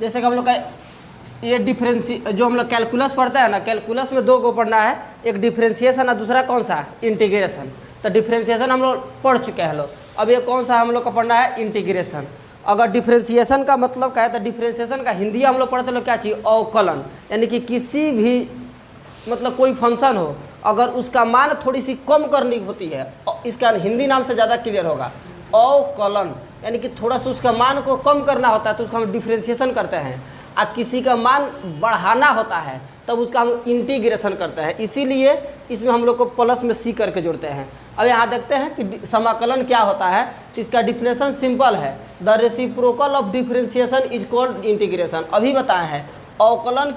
जैसे कि हम लोग का ये जो हम लोग कैलकुलस पढ़ते हैं ना, कैलकुलस में दो को पढ़ना है, एक डिफ्रेंशिएशन और दूसरा कौन सा इंटीग्रेशन। तो डिफ्रेंशिएशन हम लोग पढ़ चुके हैं लोग, अब ये कौन सा हम लोग का पढ़ना है इंटीग्रेशन। अगर डिफ्रेंशिएशन का मतलब क्या है तो डिफ्रेंशिएशन का हिंदी हम लोग पढ़ते लोग क्या चाहिए अवकलन, यानी कि किसी भी मतलब कोई फंक्शन हो अगर उसका मान थोड़ी सी कम करनी होती है, इसका हिंदी नाम से ज़्यादा क्लियर होगा अवकलन, यानी कि थोड़ा सा उसका मान को कम करना होता है तो उसका हम डिफ्रेंशिएशन करते हैं। और किसी का मान बढ़ाना होता है तब उसका हम इंटीग्रेशन करते हैं, इसीलिए इसमें हम लोग को प्लस में सी करके जोड़ते हैं। अब यहाँ देखते हैं कि समाकलन क्या होता है। इसका डिफिनेशन सिंपल है, the reciprocal of differentiation is called integration. अभी बताया है अवकलन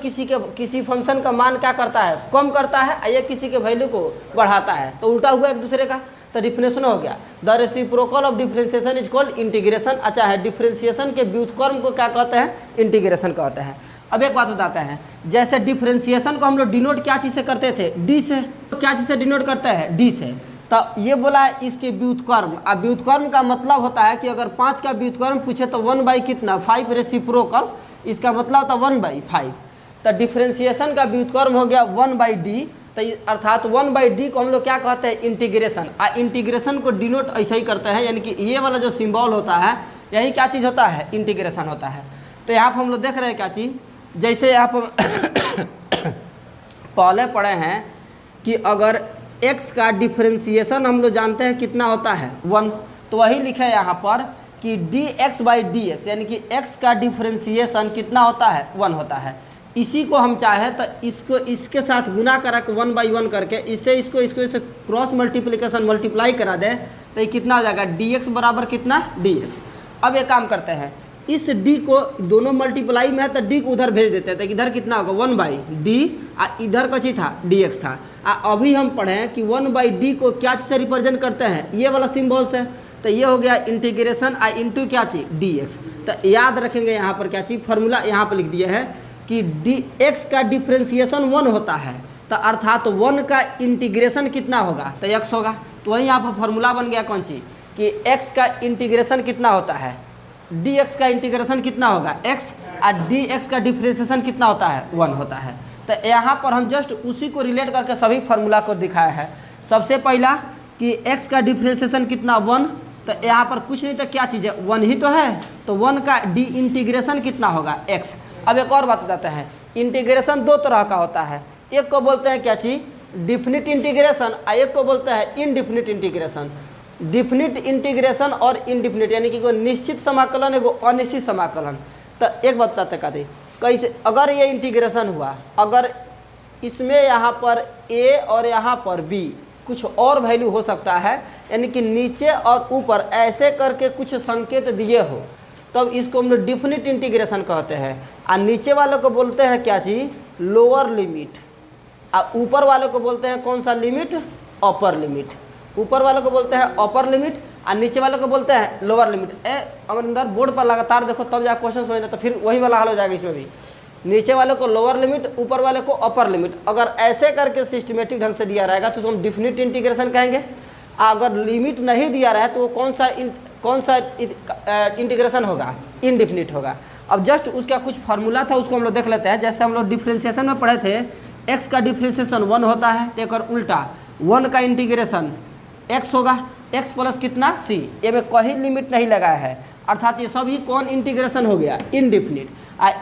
किसी फंक्शन का मान क्या करता है कम करता है, या किसी के वैल्यू को बढ़ाता है, तो उल्टा हुआ एक दूसरे का, तो डिफिनेशन हो गया the reciprocal of differentiation is called integration. अच्छा है, डिफरेंशिएशन के व्युत्क्रम को क्या कहते हैं इंटीग्रेशन कहते हैं। अब एक बात बताते हैं, जैसे डिफरेंशिएशन को हम लोग डिनोट क्या चीज़ से करते थे डी से, तो क्या चीज़ से डिनोट करते हैं डी से। तो ये बोला है इसके व्युत्क्रम, अब व्युत्क्रम का मतलब होता है कि अगर 5 का व्युत्क्रम पूछे तो 1 बाई कितना 5 रेसिप्रोकल, इसका मतलब होता है 1 बाई 5। तो डिफरेंशिएशन का व्युत्क्रम हो गया 1 बाई डी, तो अर्थात 1 बाई डी को हम लोग क्या कहते हैं इंटीग्रेशन। इंटीग्रेशन को डिनोट ऐसा ही करते हैं, यानी कि ये वाला जो सिंबल होता है यही क्या चीज़ होता है इंटीग्रेशन होता है। तो यहाँ पर हम लोग देख रहे हैं क्या चीज़, जैसे आप पहले पढ़े हैं कि अगर x का डिफरेंशिएशन हम लोग जानते हैं कितना होता है 1, तो वही लिखा है यहाँ पर कि dx बाई डी एक्स, यानी कि x का डिफरेंशिएशन कितना होता है 1 होता है। इसी को हम चाहे तो इसको इसके साथ गुना करा के 1 बाई 1 करके इससे क्रॉस मल्टीप्लिकेशन मल्टीप्लाई करा दे तो ये कितना हो जाएगा dx बराबर कितना dx। अब ये काम करते हैं, इस d को दोनों मल्टीप्लाई में है तो d को उधर भेज देते हैं, तो इधर कितना होगा 1 बाई डी, इधर का चीज था dx था। अभी हम पढ़े हैं कि 1 बाई डी को क्या चीज़ से रिप्रेजेंट करते हैं ये वाला सिंबल से, तो ये हो गया इंटीग्रेशन इंटू क्या चीज dx। तो याद रखेंगे यहाँ पर क्या चीज फॉर्मूला यहाँ पर लिख दिया है कि dx का डिफरेंशिएशन 1 होता है, तो अर्थात 1 का इंटीग्रेशन कितना होगा तो x होगा। तो वही यहाँ पर फॉर्मूला बन गया कौन सी कि x का इंटीग्रेशन कितना होता है dx का इंटीग्रेशन कितना होगा x, और dx का डिफरेंशिएशन कितना होता है 1 होता है। तो यहाँ पर हम जस्ट उसी को रिलेट करके सभी फार्मूला को दिखाया है। सबसे पहला कि x का डिफरेंशिएशन कितना 1, तो यहाँ पर कुछ नहीं तो क्या चीज़ है 1 ही तो है, तो 1 का डी इंटीग्रेशन कितना होगा x। अब एक और बात बताते हैं, इंटीग्रेशन दो तरह का होता है, एक को बोलते हैं क्या चीज़ डिफिनिट इंटीग्रेशन, और एक को बोलते हैं इनडिफिनिट इंटीग्रेशन। डिफिनिट इंटीग्रेशन और इनडिफिनिट यानी कि कोई निश्चित समाकलन एगो अनिश्चित समाकलन। तो एक बात बताते कहते कैसे, अगर ये इंटीग्रेशन हुआ, अगर इसमें यहाँ पर a और यहाँ पर b कुछ और वैल्यू हो सकता है, यानी कि नीचे और ऊपर ऐसे करके कुछ संकेत दिए हो, तब इसको हम लोग डिफिनिट इंटीग्रेशन कहते हैं। और नीचे वाले को बोलते हैं क्या चीज़ लोअर लिमिट, और ऊपर वाले को बोलते हैं कौन सा लिमिट अपर लिमिट। ऊपर वाले को बोलते हैं अपर लिमिट और नीचे वाले को बोलते हैं लोअर लिमिट। अंदर बोर्ड पर लगातार देखो तब जा क्वेश्चन समझना, तो फिर वही वाला हल हो जाएगा। इसमें भी नीचे वाले को लोअर लिमिट, ऊपर वाले को अपर लिमिट। अगर ऐसे करके सिस्टमेटिक ढंग से दिया रहेगा तो उसको हम डिफिनिट इंटीग्रेशन कहेंगे। अगर लिमिट नहीं दिया रहा है तो वो कौन सा इंटीग्रेशन होगा इनडिफिनिट होगा। अब जस्ट उसका कुछ फार्मूला था उसको हम लोग देख लेते हैं। जैसे हम लोग डिफ्रेंशिएशन में पढ़े थे x का डिफ्रेंशिएशन 1 होता है, तो एक और उल्टा 1 का इंटीग्रेशन x होगा, x प्लस कितना c, ये में कोई लिमिट नहीं लगाया है, अर्थात ये सभी कौन इंटीग्रेशन हो गया इनडिफिनिट।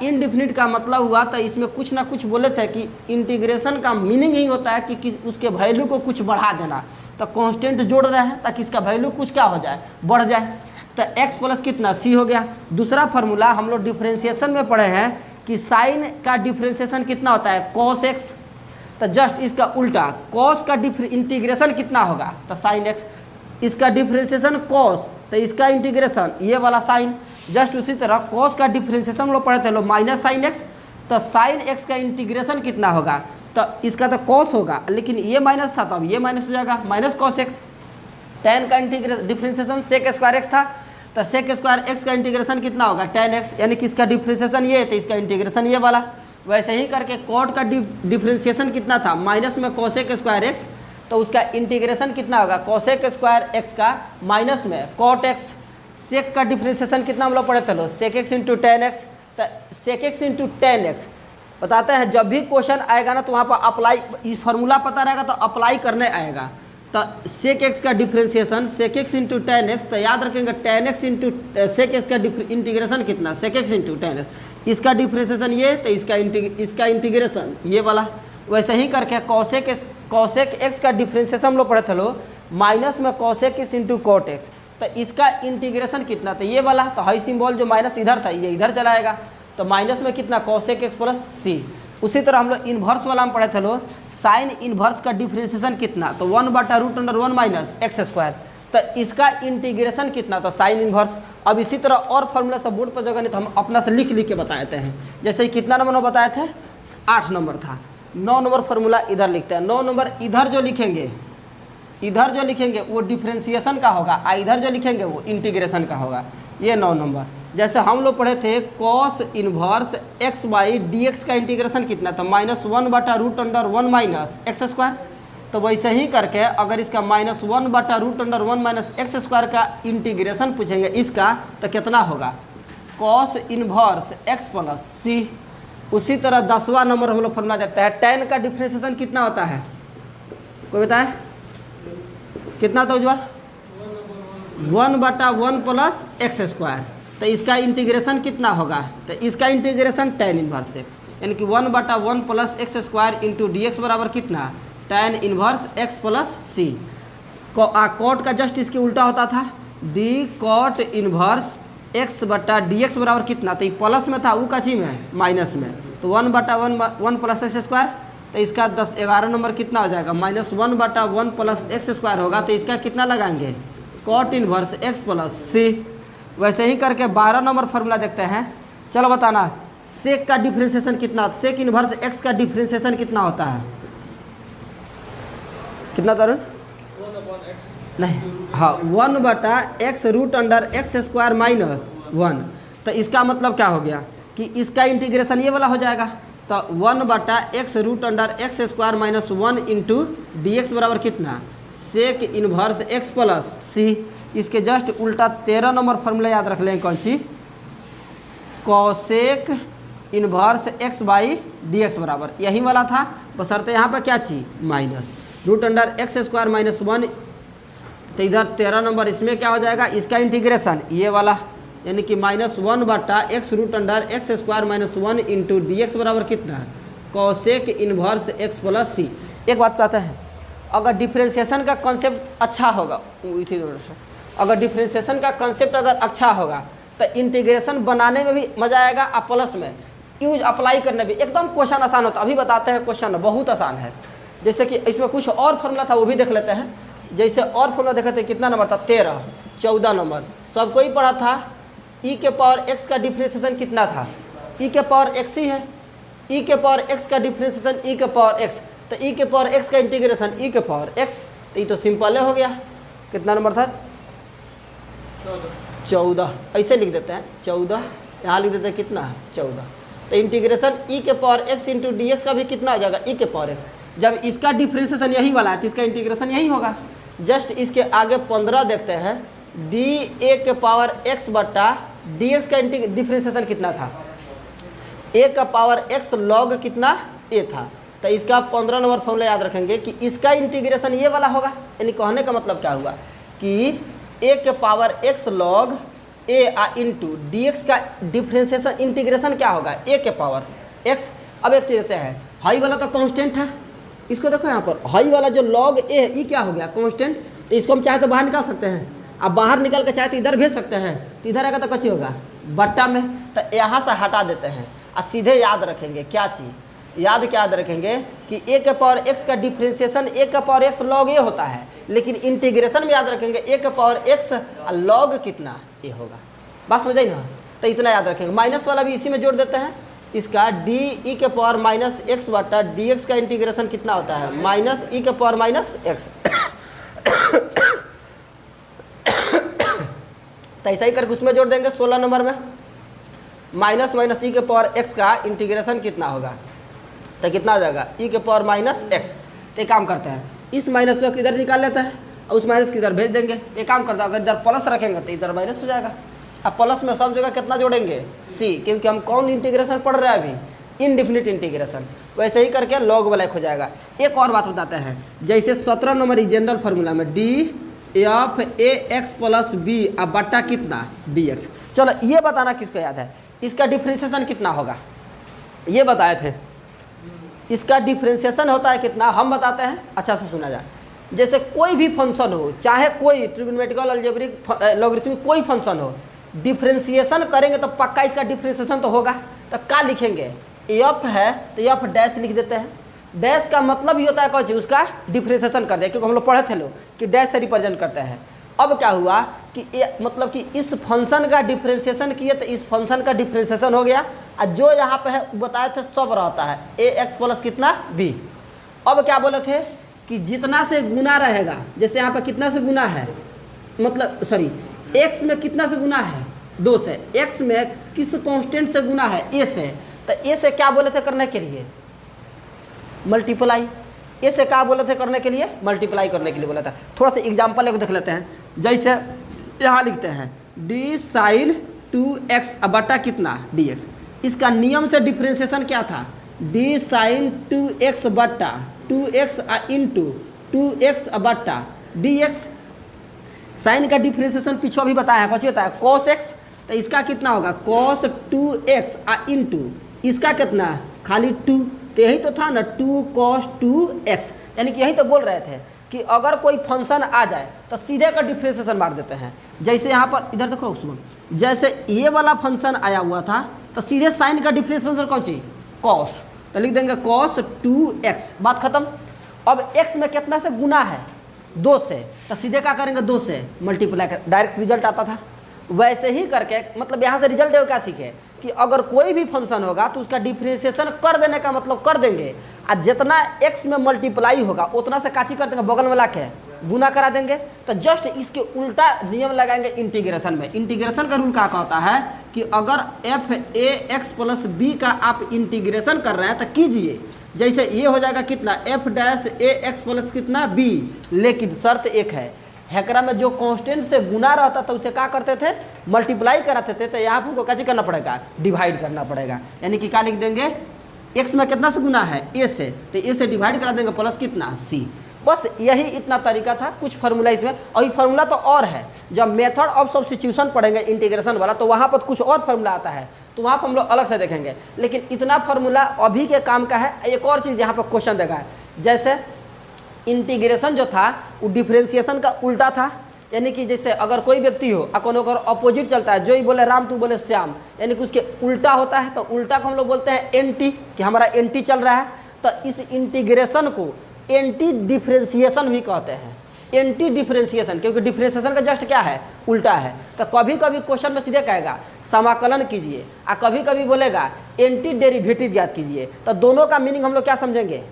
इनडिफिनिट का मतलब हुआ तो इसमें कुछ ना कुछ बोले थे कि इंटीग्रेशन का मीनिंग ही होता है कि उसके वैल्यू को कुछ बढ़ा देना, तो कांस्टेंट जोड़ रहे हैं ताकि इसका वैल्यू कुछ क्या हो जाए बढ़ जाए। तो x प्लस कितना c हो गया। दूसरा फार्मूला हम लोग डिफ्रेंशिएशन में पढ़े हैं कि साइन का डिफ्रेंशिएशन कितना होता है cos x, तो जस्ट इसका उल्टा cos का इंटीग्रेशन कितना होगा तो साइन x। इसका डिफ्रेंशिएशन cos, तो इसका इंटीग्रेशन ये वाला साइन। जस्ट उसी तरह cos का डिफ्रेंशिएशन हम लोग पढ़े थे माइनस साइन x, तो साइन x का इंटीग्रेशन कितना होगा तो इसका तो cos होगा, लेकिन ये माइनस था तो अब ये माइनस हो जाएगा माइनस cos x। tan का डिफ्रेंशिएशन sec स्क्वायर x था, तो sec स्क्वायर x का इंटीग्रेशन कितना होगा tan x, यानी कि इसका डिफ्रेंशिएशन ये है तो इसका इंटीग्रेशन ये वाला। वैसे ही करके cot का डिफ्रेंशिएशन कितना था माइनस में cosec स्क्वायर x, तो उसका इंटीग्रेशन कितना होगा cosec स्क्वायर x का माइनस में cot x। sec का डिफ्रेंशिएशन कितना हम लोग पढ़े थे लो sec x into tan x, तो sec x into tan x बताते हैं। जब भी क्वेश्चन आएगा ना तो वहाँ पर अप्लाई, इस फार्मूला पता रहेगा तो अप्लाई करने आएगा। तो सेक एक्स का differentiation sec x into tan x, तो याद रखेंगे tan x into sec x का इंटीग्रेशन कितना, sec x into tan x, इसका डिफ्रेंसिएशन ये, तो इसका इंटीग्रेशन ये वाला। वैसे ही करके कॉसेक एक्स का डिफ्रेंसिएशन हम लोग पढ़े थे लो, माइनस में cosec x into cot x, तो इसका इंटीग्रेशन कितना, तो ये वाला। तो हाई सिंबल जो माइनस इधर था ये इधर चला आएगा, तो माइनस में कितना कॉसेक एक्स प्लस सी। उसी तरह हम लोग इन्वर्स वाला हम पढ़े थे लो, साइन इन्वर्स का डिफ्रेंसिएशन कितना, तो 1/√1 माइनस एक्स स्क्वायर, तो इसका इंटीग्रेशन कितना, तो साइन इन्वर्स। अब इसी तरह और फार्मूला सब बोर्ड पर जगह नहीं तो हम अपना से लिख के बताते हैं। जैसे कितना नंबर में बताए थे, 8 नंबर था। 9 नंबर फार्मूला इधर लिखते हैं, 9 नंबर इधर जो लिखेंगे वो डिफ्रेंसिएशन का होगा, इधर जो लिखेंगे वो इंटीग्रेशन का होगा। ये 9 नंबर। जैसे हम लोग पढ़े थे cos inverse x by d x का इंटीग्रेशन कितना था, -1/√1 माइनस एक्स स्क्वायर। तो वैसे ही करके अगर इसका -1/√1 माइनस एक्स स्क्वायर का इंटीग्रेशन पूछेंगे इसका, तो कितना होगा, कॉस इन्वर्स एक्स प्लस सी। उसी तरह 10वां नंबर हम लोग फॉर्मूला देखते हैं, टेन का डिफ्रेंसिएशन कितना होता है, कोई बताए कितना था उज्ज्वल, 1/1 प्लस एक्स स्क्वायर। तो इसका इंटीग्रेशन कितना होगा, तो इसका इंटीग्रेशन टेन इन्वर्स एक्स, यानी कि 1/1 plus x square into d x बराबर कितना, टेन इन्वर्स एक्स प्लस सी। कॉट का जस्ट इसके उल्टा होता था, डी कॉट इन्वर्स एक्स बटा डी एक्स बराबर कितना, तो ये प्लस में था, वो कची में माइनस में, तो 1/1 प्लस एक्स स्क्वायर। तो इसका 11 नंबर कितना हो जाएगा, -1/1 प्लस एक्स स्क्वायर होगा, तो इसका कितना लगाएंगे, कॉट इन्वर्स एक्स प्लस सी। वैसे ही करके 12 नंबर फार्मूला देखते हैं। चलो बताना, सेक का डिफ्रेंसिएशन कितना, सेक इन्वर्स एक्स का डिफ्रेंसिएशन कितना होता है, कितना तरुण, नहीं हाँ 1/x√x² माइनस 1। तो इसका मतलब क्या हो गया कि इसका इंटीग्रेशन ये वाला हो जाएगा, तो 1/x√x² minus 1 into d x बराबर कितना, सेक इन्वर्स एक्स प्लस सी। इसके जस्ट उल्टा 13 नंबर फार्मूला याद रख लें, कौन सी, cosec inverse x by d x बराबर यही वाला था, बशर्ते यहाँ पर क्या चीज -√x² माइनस 1। तो इधर 13 नंबर इसमें क्या हो जाएगा, इसका इंटीग्रेशन ये वाला, यानी कि -1/x√x² minus 1 into d x बराबर कितना है, कॉसेक इन्वर्स एक्स प्लस सी। एक बात कहते हैं, अगर डिफ्रेंसिएशन का कॉन्सेप्ट अच्छा होगा, अगर डिफ्रेंसिएशन का कॉन्सेप्ट अगर अच्छा होगा तो इंटीग्रेशन बनाने में भी मज़ा आएगा, और प्लस में यूज अप्लाई करने भी एकदम क्वेश्चन आसान होता है। अभी बताते हैं क्वेश्चन बहुत आसान है। जैसे कि इसमें कुछ और फार्मूला था वो भी देख लेते हैं। जैसे और फार्मूला देखे थे, कितना नंबर था, 13, 14 नंबर सबको ही पढ़ा था। ई के पावर एक्स का डिफ्रेंसिएशन कितना था, ई के पावर एक्स ही है, ई के पावर एक्स का डिफ्रेंसिएशन ई के पावर एक्स, तो ई के पावर एक्स का इंटीग्रेशन ई के पावर एक्स, तो ये तो सिंपल हो गया। कितना नंबर था, 14, ऐसे लिख देते हैं 14, यहाँ लिख देते हैं कितना है 14। तो इंटीग्रेशन ई के power x into d x का भी कितना हो जाएगा, ई के पावर एक्स। जब इसका डिफ्रेंसिएशन यही वाला है तो इसका इंटीग्रेशन यही होगा। जस्ट इसके आगे 15 देखते हैं, डी ए के पावर एक्स बटा डी एक्स का डिफ्रेंसिएशन कितना था, ए का पावर एक्स लॉग कितना ए था। तो इसका 15 नंबर फॉर्मूला याद रखेंगे कि इसका इंटीग्रेशन ये वाला होगा। यानी कहने का मतलब क्या हुआ कि ए के पावर एक्स लॉग ए इंटू डी एक्स का डिफ्रेंसिएशन इंटीग्रेशन क्या होगा, ए के पावर एक्स। अब एक चीज देते हैं, हाई वाला तो कांस्टेंट है, इसको देखो यहाँ पर हाई वाला जो लॉग ए है, ई क्या हो गया कांस्टेंट। तो इसको हम चाहे तो बाहर निकाल सकते हैं, अब बाहर निकाल के चाहे तो इधर भेज सकते हैं, तो इधर आएगा तो कच्ची होगा बट्टा में। तो यहाँ से हटा देते हैं और सीधे याद रखेंगे क्या चीज़, याद क्या याद रखेंगे कि ए के पावर एक्स का डिफ्रेंसिएशन ए का पावर एक्स लॉग ए होता है, लेकिन इंटीग्रेशन में याद रखेंगे ए का पावर एक्स लॉग कितना ए होगा। बात समझ आई ना, तो इतना याद रखेंगे। माइनस वाला भी इसी में जोड़ देते हैं, इसका डी ई के पावर माइनस एक्स बटा डी एक्स का इंटीग्रेशन कितना होता है, माइनस ई के पावर माइनस एक्स। तो ऐसा ही करके उसमें जोड़ देंगे 16 नंबर में, माइनस माइनस ई के पावर एक्स का इंटीग्रेशन कितना होगा, तो कितना हो जाएगा ई के पावर माइनस एक्स। तो एक काम करते हैं, इस माइनस को इधर निकाल लेते हैं और उस माइनस को इधर भेज देंगे। एक काम करता है, अगर इधर प्लस रखेंगे तो इधर माइनस हो जाएगा। अब प्लस में सब जगह कितना जोड़ेंगे सी, क्योंकि हम कौन इंटीग्रेशन पढ़ रहे हैं अभी, इनडिफिनिट इंटीग्रेशन। वैसे ही करके लॉग ब्लैक हो जाएगा। एक और बात बताते हैं, जैसे 17 नंबर जनरल फार्मूला में d f a x plus b अब बट्टा कितना डी एक्स। चलो ये बताना किसको याद है, इसका डिफ्रेंशिएशन कितना होगा, ये बताए थे। इसका डिफ्रेंशिएशन होता है कितना, हम बताते हैं, अच्छा से सुना जाए। जैसे कोई भी फंक्शन हो, चाहे कोई ट्रिग्नोमेट्रिकल अलजेब्रिक लॉगरिथमिक कोई फंक्शन हो, डिफ्रेंशिएशन करेंगे तो पक्का इसका डिफ्रेंशिएशन तो होगा। तो क्या लिखेंगे, एफ है तो एफ डैश लिख देते हैं। डैश का मतलब ही होता है कौन चीज, उसका डिफ्रेंशिएशन कर दिया, क्योंकि हम लोग पढ़े थे लोग कि डैश से रिप्रेजेंट करते हैं। अब क्या हुआ कि मतलब कि इस फंक्शन का डिफ्रेंशिएशन किए तो इस फंक्शन का डिफ्रेंशिएशन हो गया, और जो यहाँ पे है बताए थे सब रहता है ए एक्स प्लस कितना बी। अब क्या बोले थे कि जितना से गुना रहेगा, जैसे यहाँ पे कितना से गुना है, मतलब सॉरी एक्स में कितना से गुना है 2 से, एक्स में किस कांस्टेंट से गुना है ए से, तो ए से क्या बोले थे करने के लिए मल्टीप्लाई। ए से क्या बोले थे करने के लिए मल्टीप्लाई करने के लिए बोला था। थोड़ा सा एग्जाम्पल एक देख लेते हैं, जैसे यहाँ लिखते हैं डी साइन 2x बटा कितना dx। इसका नियम से डिफ्रेंशिएशन क्या था, डी साइन 2x बटा 2x इंटू 2x बटा dx। साइन का डिफ्रेंशिएशन पीछे भी बताया है, बताया है cos x, तो इसका कितना होगा cos 2x इंटू इसका कितना खाली 2, तो यही तो था ना 2 cos 2x। यानी कि यही तो बोल रहे थे कि अगर कोई फंक्शन आ जाए तो सीधे का डिफ्रेंशिएशन मार देते हैं। जैसे यहाँ पर इधर देखो सुनो, जैसे ये वाला फंक्शन आया हुआ था तो सीधे साइन का डिफ्रेंशिएशन कौन सी cos, तो लिख देंगे cos 2x, बात खत्म। अब x में कितना से गुना है 2 से, तो सीधे क्या करेंगे 2 से मल्टीप्लाई कर, डायरेक्ट रिजल्ट आता था। वैसे ही करके मतलब यहाँ से रिजल्ट क्या सीखे कि अगर कोई भी फंक्शन होगा तो उसका डिफ्रेंशिएशन कर देने का मतलब कर देंगे, और जितना x में मल्टीप्लाई होगा उतना से काची कर देंगे बगल में लाके गुना करा देंगे। तो जस्ट इसके उल्टा नियम लगाएंगे इंटीग्रेशन में। इंटीग्रेशन का रूल क्या होता है कि अगर f a x plus b का आप इंटीग्रेशन कर रहे हैं तो कीजिए, जैसे ये हो जाएगा कितना एफ डैश ए एक्स प्लस कितना बी, लेकिन शर्त एक है, हैकरा में जो कांस्टेंट से गुना रहता था उसे क्या करते थे मल्टीप्लाई कराते थे, तो यहाँ पर उनको कैसे करना पड़ेगा डिवाइड करना पड़ेगा। यानी कि क्या लिख देंगे x में कितना से गुना है a से, तो a से डिवाइड करा देंगे प्लस कितना c। बस यही इतना तरीका था, कुछ फार्मूला इसमें, और ये फार्मूला तो और है। जब मेथड ऑफ सब्स्टिट्यूशन पढ़ेंगे इंटीग्रेशन वाला तो वहाँ पर कुछ और फार्मूला आता है, तो वहाँ पर हम लोग अलग से देखेंगे, लेकिन इतना फार्मूला अभी के काम का है। एक और चीज़ यहाँ पर क्वेश्चन देखा है, जैसे इंटीग्रेशन जो था वो डिफ्रेंशिएशन का उल्टा था। यानी कि जैसे अगर कोई व्यक्ति हो और कोनो अपोजिट चलता है, जो ही बोले राम तू बोले श्याम, यानी कि उसके उल्टा होता है, तो उल्टा को हम लोग बोलते हैं एंटी, कि हमारा एंटी चल रहा है। तो इस इंटीग्रेशन को एंटी डिफ्रेंशिएशन भी कहते हैं, एंटी डिफ्रेंशिएशन, क्योंकि डिफ्रेंशिएशन का जस्ट क्या है उल्टा है। तो कभी कभी क्वेश्चन में सीधे कहेगा समाकलन कीजिए, और कभी कभी बोलेगा एंटी डेरिवेटिव ज्ञात कीजिए। तो दोनों का मीनिंग हम लोग क्या समझेंगे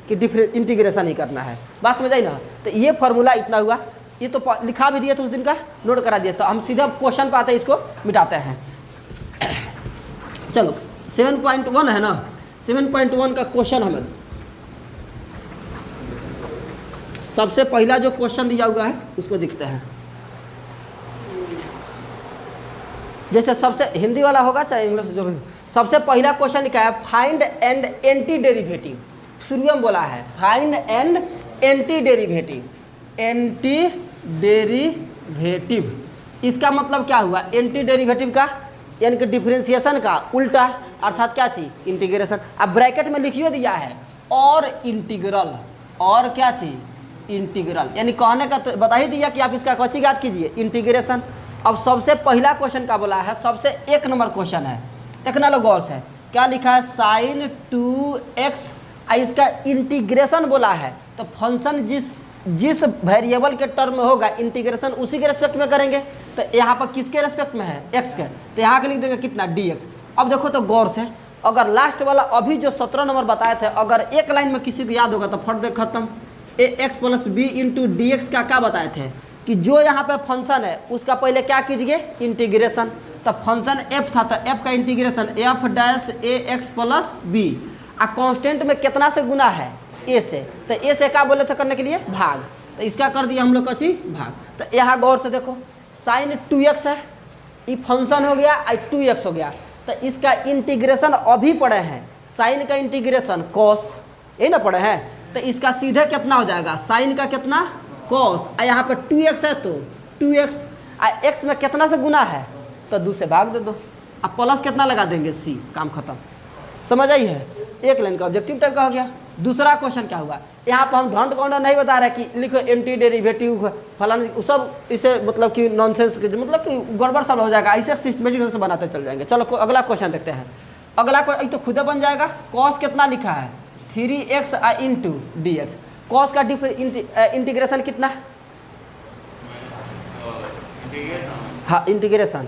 कि इंटीग्रेशन ही करना है। बात समझ आई ना। तो ये फार्मूला इतना हुआ, ये तो लिखा भी दिया था उस दिन का, नोट करा दिया। तो हम सीधा क्वेश्चन पे आते हैं, इसको मिटाते हैं। चलो 7.1 है ना, 7.1 का क्वेश्चन हमें सबसे पहला जो क्वेश्चन दिया हुआ है उसको देखते हैं। जैसे सबसे हिंदी वाला होगा चाहे इंग्लिश जो भी, सबसे पहला क्वेश्चन लिखा है फाइंड एंड एंटी डेरिवेटिव। शुरू में बोला है find and anti derivative, anti derivative. इसका मतलब क्या हुआ, एंटी डेरिवेटिव का यानी कि डिफरेंशिएशन का उल्टा, अर्थात क्या चीज इंटीग्रेशन। अब ब्रैकेट में लिखियो दिया है और इंटीग्रल, और क्या चीज इंटीग्रल, यानी कहने का तो बता ही दिया कि आप इसका कौची याद कीजिए इंटीग्रेशन। अब सबसे पहला क्वेश्चन का बोला है, सबसे 1 नंबर क्वेश्चन है, देखना लो गौर से, क्या लिखा है साइन 2x, इसका इंटीग्रेशन बोला है। तो फंक्शन जिस वेरिएबल के टर्म में होगा इंटीग्रेशन उसी के रेस्पेक्ट में करेंगे। तो यहाँ पर किसके रेस्पेक्ट में है x के, तो यहाँ के लिख देंगे कितना dx। अब देखो तो गौर से, अगर लास्ट वाला अभी जो 17 नंबर बताए थे, अगर एक लाइन में किसी को याद होगा तो फट दे खत्म। ax plus b into d x का क्या बताए थे कि जो यहाँ पे फंक्शन है उसका पहले क्या कीजिए इंटीग्रेशन। तो फंक्शन f था तो f का इंटीग्रेशन f डैश ए एक्स प्लस बी, आ कांस्टेंट में कितना से गुना है a से, तो a से क्या बोले थे करने के लिए भाग, तो इसका कर दिया हम लोग कची भाग। तो यहाँ गौर से देखो साइन 2x है, ये फंक्शन हो गया, 2x हो गया, तो इसका इंटीग्रेशन अभी पढ़े हैं, साइन का इंटीग्रेशन कॉस, यही ना पढ़े हैं, तो इसका सीधे कितना हो जाएगा, साइन का कितना कॉस, यहाँ पे 2x है तो 2x, x में कितना से गुना है तो 2 से भाग दे दो, अब प्लस कितना लगा देंगे c, काम खत्म। समझ आई है, एक लाइन का ऑब्जेक्टिव टाइप का हो गया। दूसरा क्वेश्चन क्या हुआ, यहाँ पर हम ढंड कॉर्नर नहीं बता रहे कि लिखो एंटी डेरिवेटिव फलाना सब, इसे मतलब कि नॉनसेंस के मतलब कि गड़बड़ सब हो जाएगा, ऐसे सिस्टमेटिक ढंग से बनाते चल जाएंगे। चलो अगला क्वेश्चन देखते हैं। अगला क्वेश्चन तो खुद बन जाएगा, कॉस कितना लिखा है 3x into d x, cos का इंटीग्रेशन कितना, हाँ इंटीग्रेशन,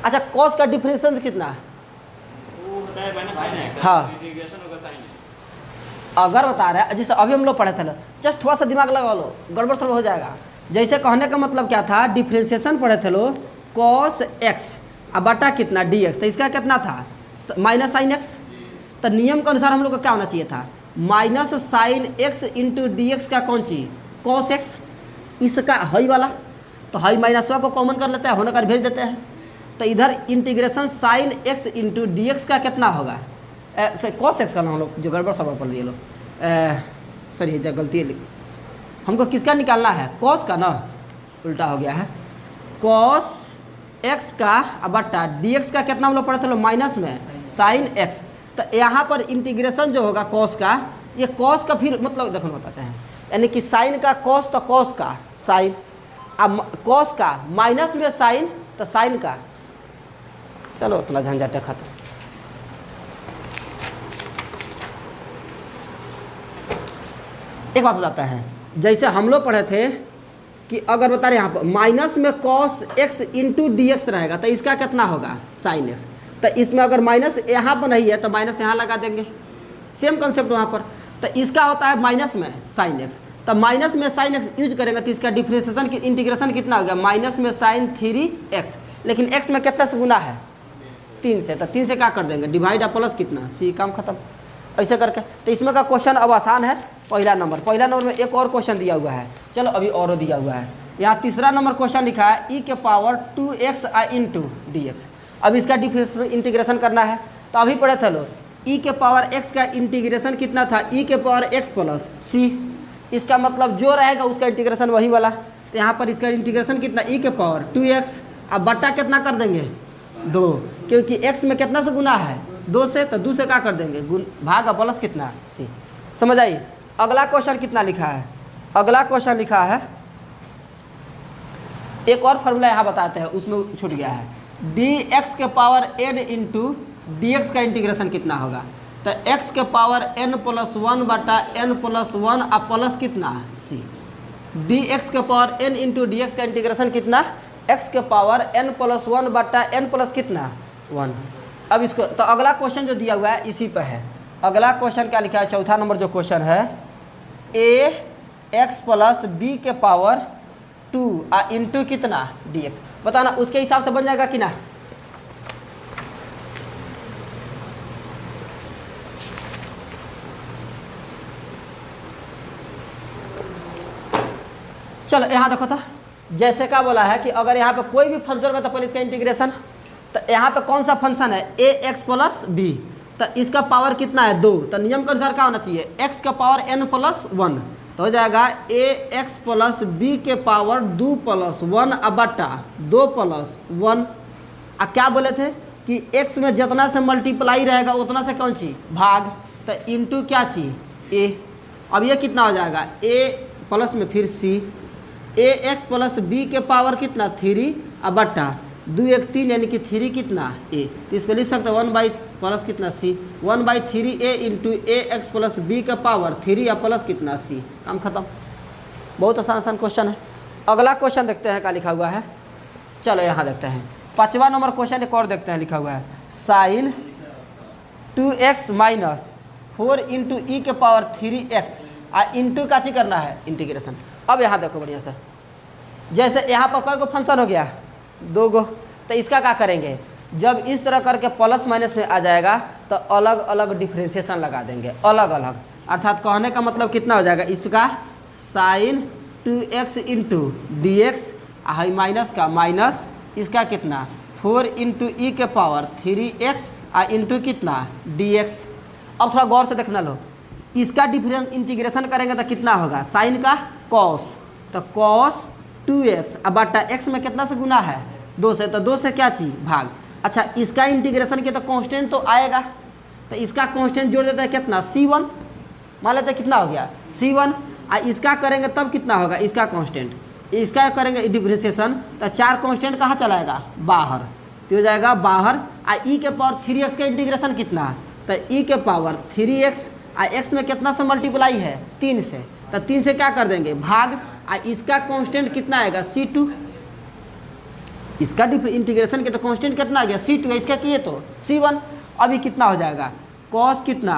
अच्छा कॉस का डिफरेंशिएशन कितना, हाँ अगर बता रहा है, जैसे अभी हम लोग पढ़े थे, जस्ट थोड़ा सा दिमाग लगा लो, गड़बड़ सड़बड़ हो जाएगा। जैसे कहने का मतलब क्या था, डिफरेंशिएशन पढ़े थे लो, कॉस एक्स अब बटा कितना डी एक्स, तो इसका कितना था माइनस साइन एक्स, तो नियम के अनुसार हम लोग को क्या होना चाहिए था, minus sine x into d x का कौन चीज कॉस एक्स, इसका हई वाला, तो हई माइनसवा को कॉमन कर लेते हैं, होने कर भेज देते हैं, तो इधर integration sine x into d x का कितना होगा, कॉस एक्स का ना हम लोग जो गड़बड़ सड़बड़ पढ़ लिए लोग, सॉरी गलती है, हमको किसका निकालना है कॉस का ना, उल्टा हो गया है, कॉस एक्स का अब बट्टा डी एक्स का कितना हम लोग पढ़े थे लोग माइनस में साइन एक्स, तो यहाँ पर इंटीग्रेशन जो होगा कॉस का, ये कॉस का फिर मतलब देखो बताते हैं, यानी कि साइन का कॉस तो कॉस का साइन, अब कॉस का माइनस में साइन तो साइन का, चलो उतना झंझट है खत्म। एक बात हो जाता है, जैसे हम लोग पढ़े थे कि अगर बता रहे यहाँ पर माइनस में cos x into d x रहेगा तो इसका कितना होगा साइन एक्स, तो इसमें अगर माइनस यहाँ पर नहीं है तो माइनस यहाँ लगा देंगे, सेम कंसेप्ट वहाँ पर, तो इसका होता है माइनस में साइन एक्स, तो माइनस में साइन एक्स यूज करेंगे तो इसका डिफरेंशिएशन की इंटीग्रेशन कितना हो गया माइनस में साइन 3x, लेकिन x में कितना से गुना है 3 से, तो 3 से क्या कर देंगे डिवाइड प्लस कितना c, काम खत्म। ऐसे करके तो इसमें का क्वेश्चन अब आसान है, पहला नंबर में एक और क्वेश्चन दिया हुआ है, चलो अभी और दिया हुआ है, यहाँ तीसरा नंबर क्वेश्चन लिखा है e के power 2x into d x, अब इसका डिफरेंशिएशन इंटीग्रेशन करना है, तो अभी पढ़े थे लोग e के पावर x का इंटीग्रेशन कितना था e के पावर x प्लस c, इसका मतलब जो रहेगा उसका इंटीग्रेशन वही वाला, तो यहाँ पर इसका इंटीग्रेशन कितना e के पावर 2x, अब बट्टा कितना कर देंगे 2, क्योंकि x में कितना से गुना है 2 से, तो 2 से क्या कर देंगे गुण भाग प्लस कितना c। समझ आई। अगला क्वेश्चन कितना लिखा है, अगला क्वेश्चन लिखा है, एक और फॉर्मूला यहाँ बताते हैं, उसमें छूट गया है, dx के power n into d x का इंटीग्रेशन कितना होगा, तो x के पावर n प्लस 1 बटा n प्लस 1 अब प्लस कितना c, dx के power n into d x का इंटीग्रेशन कितना x के पावर n प्लस 1 बटा n प्लस कितना 1। अब इसको तो अगला क्वेश्चन जो दिया हुआ है इसी पे है, अगला क्वेश्चन क्या लिखा है, चौथा नंबर जो क्वेश्चन है, a x प्लस b के पावर 2 इंटू कितना dx, बताना उसके हिसाब से बन जाएगा कि ना। चलो यहाँ देखो, तो जैसे क्या बोला है कि अगर यहाँ पे कोई भी फंक्शन होगा तो पहले इसका इंटीग्रेशन, तो यहाँ पे कौन सा फंक्शन है ए एक्स प्लस बी, तो इसका पावर कितना है 2, तो नियम के अनुसार क्या होना चाहिए x का पावर n प्लस 1, तो हो जाएगा ए एक्स प्लस बी के पावर 2 प्लस 1 अब बटा 2 प्लस 1। अब क्या बोले थे कि x में जितना से मल्टीप्लाई रहेगा उतना से कौन चीज भाग, तो इंटू क्या चीज a, अब ये कितना हो जाएगा a प्लस में फिर c, ए एक्स प्लस बी के पावर कितना 3 अब बट्टा 2 1 3 यानी कि 3 कितना a, तो इसको लिख सकते हैं 1 बाई प्लस कितना c, 1/3 a into a x plus b का पावर 3 या प्लस कितना c, काम खत्म। बहुत आसान क्वेश्चन है। अगला क्वेश्चन देखते हैं क्या लिखा हुआ है, चलो यहाँ देखते हैं 5वां नंबर क्वेश्चन एक और देखते हैं, लिखा हुआ है साइन 2x माइनस 4 इंटू ई के पावर 3x इंटू का ची करना है इंटीग्रेशन। अब यहाँ देखो बढ़िया से, जैसे यहाँ पर कोई को फंक्शन हो गया 2 गो, तो इसका क्या करेंगे, जब इस तरह करके प्लस माइनस में आ जाएगा तो अलग अलग डिफरेंशिएशन लगा देंगे, अलग अलग, अर्थात कहने का मतलब कितना हो जाएगा इसका sine 2x into d x, हाई माइनस का माइनस इसका कितना 4 इंटू ई के पावर 3x इंटू कितना dx। अब थोड़ा गौर से देखना लो, इसका डिफरेंस इंटीग्रेशन करेंगे तो कितना होगा साइन का कॉस, तो कॉस 2x अब बटा x में कितना से गुना है 2 से, तो 2 से क्या चीज़ भाग। अच्छा इसका इंटीग्रेशन किया तो कांस्टेंट तो आएगा, तो इसका कांस्टेंट जोड़ देता है कितना c1, मान लेते हैं कितना हो गया c1 इसका करेंगे तब कितना होगा इसका कांस्टेंट, इसका करेंगे डिफरेंशिएशन तो 4 कांस्टेंट कहाँ चला जाएगा बाहर, तो हो जाएगा बाहर ई के पावर 3x का इंटीग्रेशन कितना, तो ई के पावर 3x x में कितना से मल्टीप्लाई है 3 से, तो 3 से क्या कर देंगे भाग इसका कांस्टेंट कितना आएगा c2, इसका इंटीग्रेशन के तो कांस्टेंट कितना आ गया c2 इसका किए तो c1। अभी कितना हो जाएगा cos कितना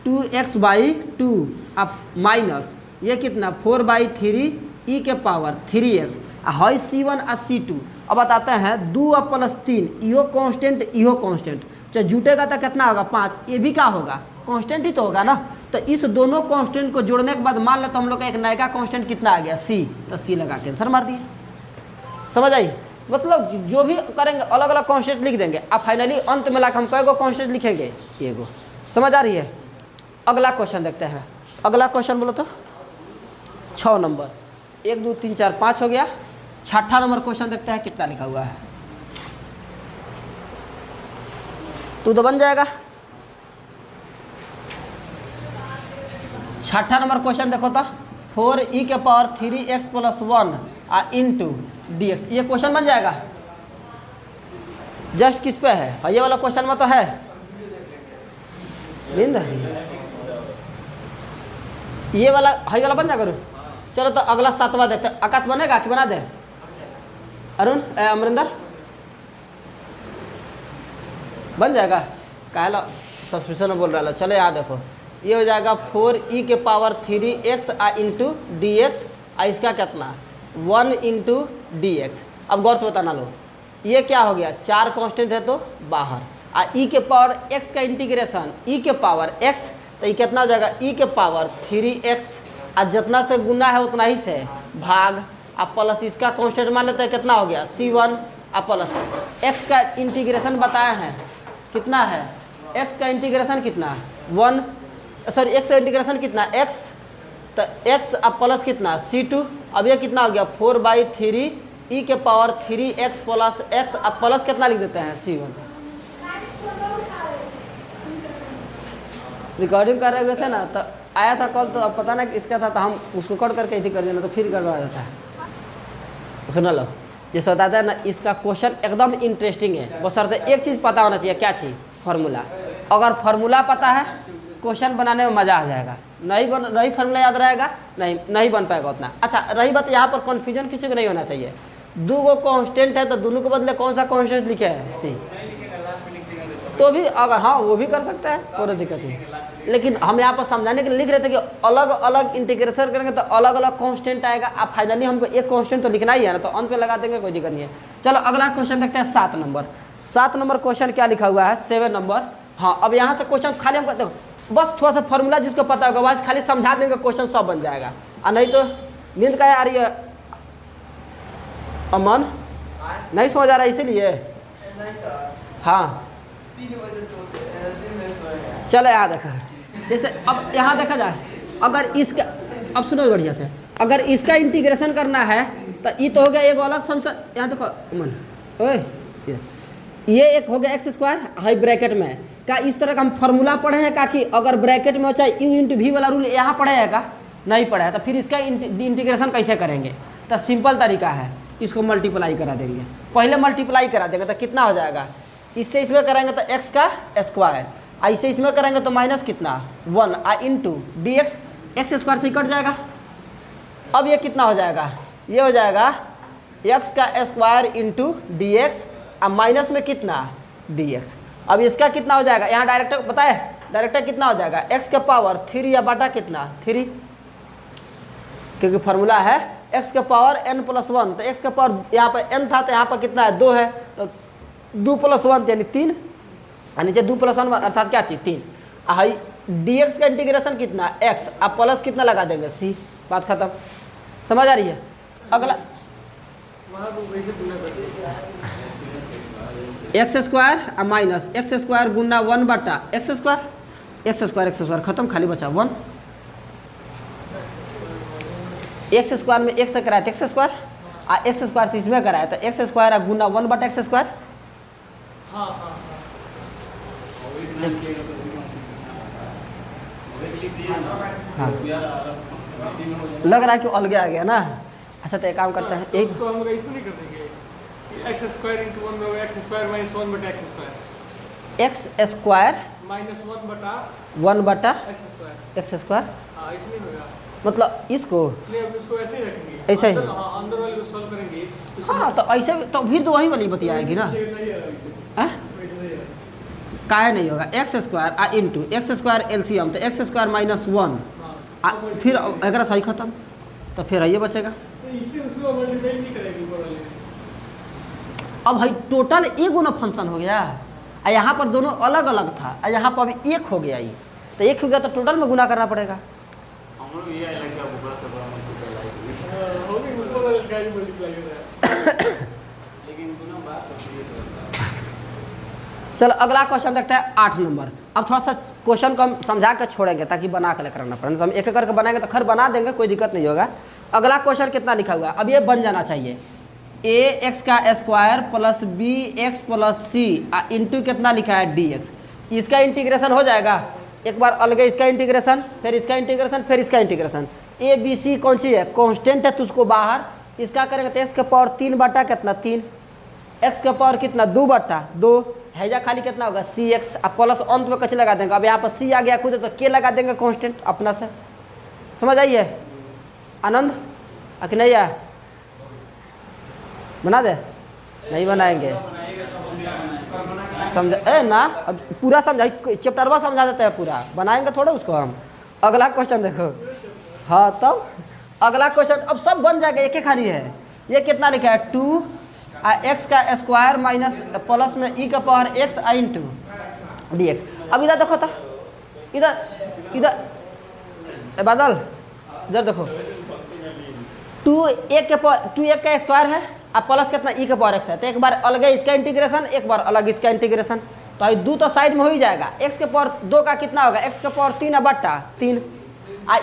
2x/2 अब माइनस ये कितना 4/3 ई के पावर 3x है c1 और c2। अब बताते हैं 2 + 3 इहो कांस्टेंट इहो कांस्टेंट, तो जुटेगा तो कितना होगा 5, ये भी क्या होगा कांस्टेंट ही तो होगा ना। तो इस दोनों कांस्टेंट को जोड़ने के बाद मान लेते तो हम लोग का एक नया कांस्टेंट कितना आ गया c, तो c लगा के आंसर मार दिए। समझ आई, मतलब जो भी करेंगे अलग अलग कांस्टेंट लिख देंगे, अब फाइनली अंत में लाकर हम कई गो कांस्टेंट लिखेंगे एगो। समझ आ रही है। अगला क्वेश्चन देखते हैं, अगला क्वेश्चन बोलो तो 6 नंबर, 1 2 3 4 5 हो गया। 6ठा नंबर क्वेश्चन देखते हैं कितना लिखा हुआ है, तू तो बन जाएगा। 6ठा नंबर क्वेश्चन देखो तो 4e के पावर 3x + 1 इंटू dx, ये क्वेश्चन बन जाएगा। जस्ट किस पे है, ये वाला क्वेश्चन में तो है नींद ये वाला हाई वाला बन जाएगा। चलो तो अगला 7वां देखते हैं। आकाश बनेगा कि बना दे, अरुण अमरिंदर बन जाएगा, काहे सस्पेंशन में बोल रहा है। चलो यहाँ देखो ये हो जाएगा 4e के पावर 3x इंटू dx इसका कितना 1 इंटू dx। अब गौर से बताना लो ये क्या हो गया 4 कांस्टेंट है तो बाहर ई के पावर x का इंटीग्रेशन ई के पावर x, तो ये कितना हो जाएगा ई के पावर 3x जितना से गुना है उतना ही से भाग प्लस इसका कांस्टेंट मान लेते हैं कितना हो गया c1 प्लस x का इंटीग्रेशन बताया है कितना है, x का इंटीग्रेशन कितना 1 सॉरी x का इंटीग्रेशन कितना x, तो x प्लस कितना c2। अब ये कितना हो गया 4/3 ई के power 3x plus x plus कितना लिख देते हैं c1। रिकॉर्डिंग कर रहे थे ना तो आया था कल, तो अब पता ना इसका था तो हम उसको कट करके इसी कर देना तो फिर गड़बड़ा जाता है। सुना लो जैसे बताता है ना, इसका क्वेश्चन एकदम इंटरेस्टिंग है, बशर्ते एक चीज़ पता होना चाहिए, क्या चीज़ फार्मूला। अगर फार्मूला पता है क्वेश्चन बनाने में मज़ा आ जाएगा, नहीं फार्मूला याद रहेगा नहीं बन पाएगा उतना। अच्छा रही बात यहाँ पर कन्फ्यूजन किसी को नहीं होना चाहिए, 2 गो कांस्टेंट है तो दोनों के बदले कौन सा कांस्टेंट लिखे है सी, तो भी अगर हाँ वो भी कर सकता है कोई दिक्कत नहीं। लेकिन हम यहाँ पर समझाने के लिए लिख रहे थे कि अलग अलग इंटीग्रेशन करेंगे तो अलग अलग कांस्टेंट आएगा। अब फाइनली हमको एक कांस्टेंट तो लिखना ही है ना, तो अंत में लगा देंगे कोई दिक्कत नहीं है। चलो अगला क्वेश्चन देखते हैं 7 नंबर। 7 नंबर क्वेश्चन क्या लिखा हुआ है 7 नंबर। हाँ अब यहाँ से क्वेश्चन खाली हमको देखो बस थोड़ा सा फॉर्मूला जिसको पता होगा बस खाली समझा देंगे क्वेश्चन सब बन जाएगा। और नहीं तो नींद का आ रही है अमन, नहीं समझ आ रहा है इसीलिए। हाँ चलो यहाँ देखा जैसे अब यहाँ देखा जाए, अगर इसका अब सुनो बढ़िया से, अगर इसका इंटीग्रेशन करना है तो ये तो हो गया एक अलग फंक्शन। यहाँ देखो अमन ओए ये एक हो गया x² हाई ब्रैकेट में का, इस तरह का हम फॉर्मूला पढ़े हैं का कि अगर ब्रैकेट में हो चाहे u इंटू वी वाला रूल यहाँ पढ़े है का नहीं पढ़ा है, तो फिर इसका इंटीग्रेशन कैसे करेंगे। तो सिंपल तरीका है, इसको मल्टीप्लाई करा देंगे, पहले मल्टीप्लाई करा देंगे तो कितना हो जाएगा, इससे इसमें करेंगे तो x का स्क्वायर, ऐसे इसमें करेंगे तो माइनस कितना 1 इंटू डी एक्स स्क्वायर से कट जाएगा। अब ये कितना हो जाएगा, ये हो जाएगा x का square into d x minus में कितना dx। अब इसका कितना हो जाएगा, यहाँ डायरेक्टर बताए डायरेक्टर कितना हो जाएगा x के पावर 3 या बटा कितना 3, क्योंकि फार्मूला है x के पावर n + 1, तो x के पावर यहाँ पर n था तो यहाँ पर कितना है 2 है, तो 2 + 1 यानी 3 और नीचे 2 + 1 अर्थात क्या चीज़ 3। हाई dx का इंटीग्रेशन कितना x, अब प्लस कितना लगा देंगे c, बात खत्म। समझ आ रही है। अगला एक्स स्क्वायर और माइनस एक्स स्क्वायर गुना 1/, एक्स स्क्वायर खत्म, खाली बचा 1। एक्स स्क्वायर में एक से कराया था एक्स स्क्वायर, और एक्स स्क्वायर से इसमें कराया था एक्स स्क्वायर गुना 1/x स्क्वायर। हाँ लग रहा है कि अलग आ गया ना। अच्छा तो एक काम करते हैं, एक उसको हम ऐसे नहीं कर देंगे एक्स स्क्वायर इंटू 1 में x square minus 1/x square, x square minus 1/x x square. Square, हाँ ऐसे नहीं होगा, मतलब इसको नहीं अब इसको ऐसे ही रखेंगे, ऐसे ही। हाँ अंदर वाली सॉल्व करेंगे। हाँ तो ऐसे तो फिर तो वही वाली बतियाएगी ना। काहे नहीं होगा, एक्स स्क्वायर आ इंटू एक्स स्क्वायर एलसीएम, तो एक्स स्क्वायर माइनस 1 फिर अगर सही खत्म तो फिर ये बचेगा। इससे उसको मल्टीप्लाई नहीं करेंगे ऊपर वाले। अब भाई टोटल एगो ना फंक्शन हो गया, और यहाँ पर दोनों अलग अलग था, और यहाँ पर अभी एक हो गया, ये तो एक हो गया तो टोटल में गुना करना पड़ेगा। चलो अगला क्वेश्चन देखते हैं 8 नंबर। अब थोड़ा सा क्वेश्चन को हम समझा कर छोड़ेंगे ताकि बना कर लेकर आना पड़े, तो हम एक एक करके बनाएंगे तो खैर बना देंगे, कोई दिक्कत नहीं होगा। अगला क्वेश्चन कितना लिखा हुआ है, अब ये बन जाना चाहिए ax का square plus bx plus c into कितना लिखा है dx। इसका इंटीग्रेशन हो जाएगा, एक बार अलग इसका इंटीग्रेशन, फिर इसका इंटीग्रेशन, फिर इसका इंटीग्रेशन। a b c कौन सी है, कांस्टेंट है तो उसको बाहर, इसका करेंगे तो x के पावर 3/, कितना 3, x के पावर कितना 2/2 हैजा, खाली कितना होगा cx, अब प्लस अंत में कच लगा देंगे। अब यहाँ पर c आ गया खुद तो k लगा देंगे कांस्टेंट अपना से। समझ आइए आनंद, कि नहीं है? बना दे, नहीं बनाएंगे समझा ए ना, अब पूरा समझा चैप्टरवा समझा देते हैं पूरा, बनाएंगे थोड़ा उसको हम। अगला क्वेश्चन देखो, हाँ तब अगला क्वेश्चन अब सब बन जाएगा, एक ही खाली है। ये कितना लिखा है 2 एक्स का स्क्वायर माइनस प्लस में ई का पावर एक्स इंटू dx। अब इधर देखो तो, इधर बादल इधर देखो, 2 का स्क्वायर है अब प्लस कितना ई का पावर एक्स है, तो एक बार अलग इसका इंटीग्रेशन, एक बार अलग इसका इंटीग्रेशन, तो 2 तो साइड में हो ही जाएगा। एक्स के पावर 2 का कितना होगा, एक्स के पावर 3/3